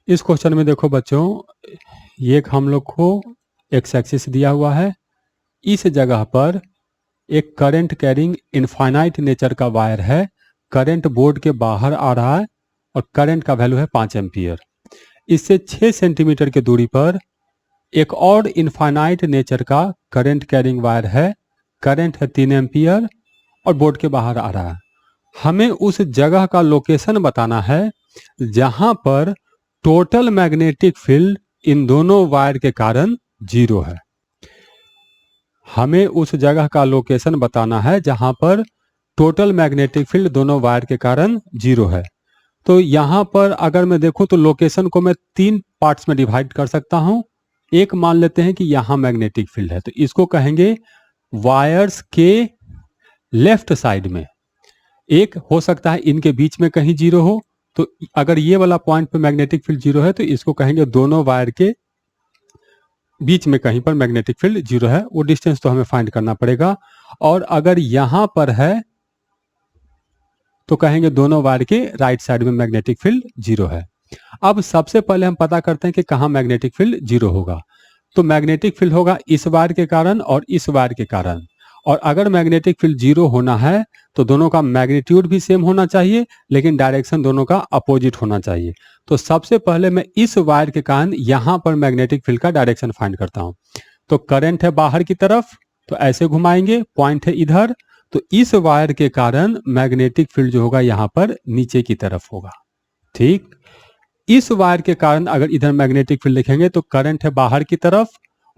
इस क्वेश्चन में देखो बच्चों, ये हम लोग को एक्स एक्सिस दिया हुआ है। इस जगह पर एक करंट कैरिंग इनफाइनाइट नेचर का वायर है। करंट बोर्ड के बाहर आ रहा है और करंट का वैल्यू है 5 एम्पियर। इससे 6 सेंटीमीटर की दूरी पर एक और इनफाइनाइट नेचर का करंट कैरिंग वायर है। करंट है 3 एम्पियर और बोर्ड के बाहर आ रहा है। हमें उस जगह का लोकेशन बताना है जहां पर टोटल मैग्नेटिक फील्ड इन दोनों वायर के कारण जीरो है। हमें उस जगह का लोकेशन बताना है जहां पर टोटल मैग्नेटिक फील्ड दोनों वायर के कारण जीरो है। तो यहां पर अगर मैं देखूं तो लोकेशन को मैं 3 पार्ट्स में डिवाइड कर सकता हूं। एक मान लेते हैं कि यहां मैग्नेटिक फील्ड है, तो इसको कहेंगे वायर्स के लेफ्ट साइड में। एक हो सकता है इनके बीच में कहीं जीरो हो, तो अगर ये वाला पॉइंट पे मैग्नेटिक फील्ड जीरो है तो इसको कहेंगे दोनों वायर के बीच में कहीं पर मैग्नेटिक फील्ड जीरो है। वो डिस्टेंस तो हमें फाइंड करना पड़ेगा। और अगर यहां पर है तो कहेंगे दोनों वायर के राइट साइड में मैग्नेटिक फील्ड जीरो है। अब सबसे पहले हम पता करते हैं कि कहां मैग्नेटिक फील्ड जीरो होगा। तो मैग्नेटिक फील्ड होगा इस वायर के कारण और इस वायर के कारण। और अगर मैग्नेटिक फील्ड जीरो होना है तो दोनों का मैग्नीट्यूड भी सेम होना चाहिए, लेकिन डायरेक्शन दोनों का अपोजिट होना चाहिए। तो सबसे पहले मैं इस वायर के कारण यहां पर मैग्नेटिक फील्ड का डायरेक्शन फाइंड करता हूं। तो करंट है बाहर की तरफ, तो ऐसे घुमाएंगे, पॉइंट है इधर, तो इस वायर के कारण मैग्नेटिक फील्ड जो होगा यहां पर नीचे की तरफ होगा। ठीक, इस वायर के कारण अगर इधर मैग्नेटिक फील्ड लिखेंगे तो करंट है बाहर की तरफ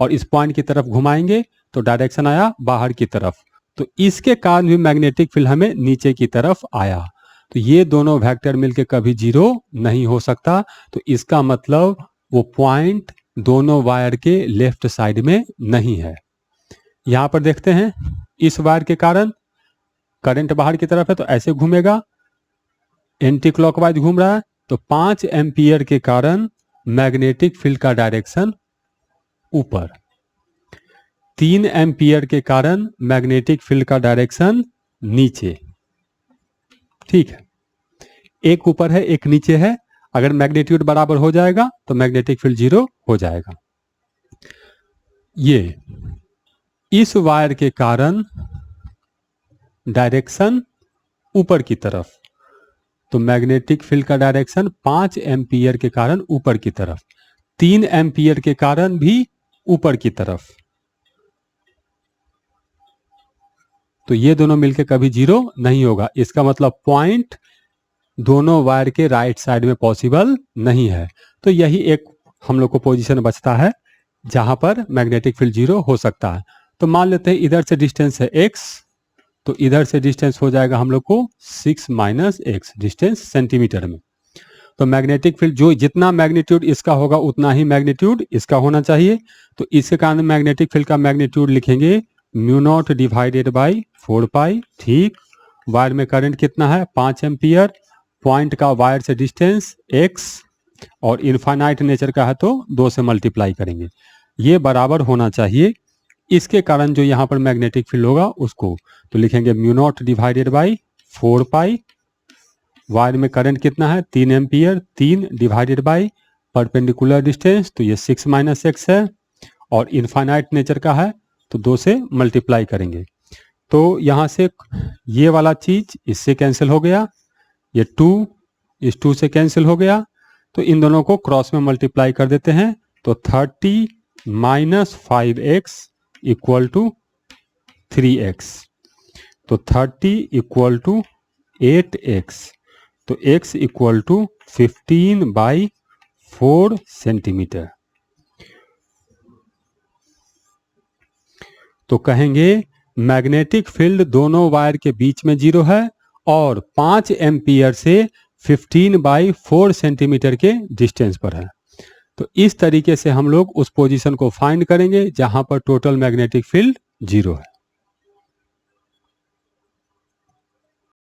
और इस पॉइंट की तरफ घुमाएंगे तो डायरेक्शन आया बाहर की तरफ, तो इसके कारण भी मैग्नेटिक फील्ड हमें नीचे की तरफ आया। तो ये दोनों वेक्टर मिलके कभी जीरो नहीं हो सकता। तो इसका मतलब वो पॉइंट दोनों वायर के लेफ्ट साइड में नहीं है। यहां पर देखते हैं, इस वायर के कारण करंट बाहर की तरफ है तो ऐसे घूमेगा, एंटी क्लॉकवाइज घूम रहा है, तो 5 एम्पियर के कारण मैग्नेटिक फील्ड का डायरेक्शन ऊपर, 3 एम्पियर के कारण मैग्नेटिक फील्ड का डायरेक्शन नीचे। ठीक है, एक ऊपर है एक नीचे है। अगर मैग्नीट्यूड बराबर हो जाएगा तो मैग्नेटिक फील्ड जीरो हो जाएगा। ये इस वायर के कारण डायरेक्शन ऊपर की तरफ, तो मैग्नेटिक फील्ड का डायरेक्शन 5 एम्पियर के कारण ऊपर की तरफ, 3 एम्पियर के कारण भी ऊपर की तरफ। तो ये दोनों मिलकर कभी जीरो नहीं होगा। इसका मतलब पॉइंट दोनों वायर के राइट साइड में पॉसिबल नहीं है। तो यही एक हम लोग को पोजीशन बचता है जहां पर मैग्नेटिक फील्ड जीरो हो सकता है। तो मान लेते हैं इधर से डिस्टेंस है x, तो इधर से डिस्टेंस हो जाएगा हम लोग को 6 माइनस x, डिस्टेंस सेंटीमीटर में। तो मैग्नेटिक फील्ड जो जितना मैग्नीट्यूड इसका होगा उतना ही मैग्नीट्यूड इसका होना चाहिए। तो इसके कारण मैग्नेटिक फील्ड का मैग्नीट्यूड लिखेंगे म्यू नॉट डिवाइडेड बाई 4 पाई। ठीक, वायर में करंट कितना है 5 एम्पियर, पॉइंट का वायर से डिस्टेंस x और इनफाइनाइट नेचर का है तो 2 से मल्टीप्लाई करेंगे। ये बराबर होना चाहिए। इसके कारण जो यहाँ पर मैग्नेटिक फील्ड होगा उसको तो लिखेंगे mu naught divided by 4 pi. Wire में करंट कितना है 3 ampere, 3 divided by perpendicular distance, तो ये 6 माइनस एक्स है, और इनफाइनाइट नेचर का है तो 2 से मल्टीप्लाई करेंगे। तो यहाँ से ये वाला चीज इससे कैंसिल हो गया, ये 2 इस 2 से कैंसिल हो गया, तो इन दोनों को क्रॉस में मल्टीप्लाई कर देते हैं। तो 30 minus 5x equal to 3x, तो 30 इक्वल टू 8x, तो x इक्वल टू 15/4 सेंटीमीटर। तो कहेंगे मैग्नेटिक फील्ड दोनों वायर के बीच में जीरो है और 5 एम्पियर से 15/4 सेंटीमीटर के डिस्टेंस पर है। तो इस तरीके से हम लोग उस पोजीशन को फाइंड करेंगे जहां पर टोटल मैग्नेटिक फील्ड जीरो है।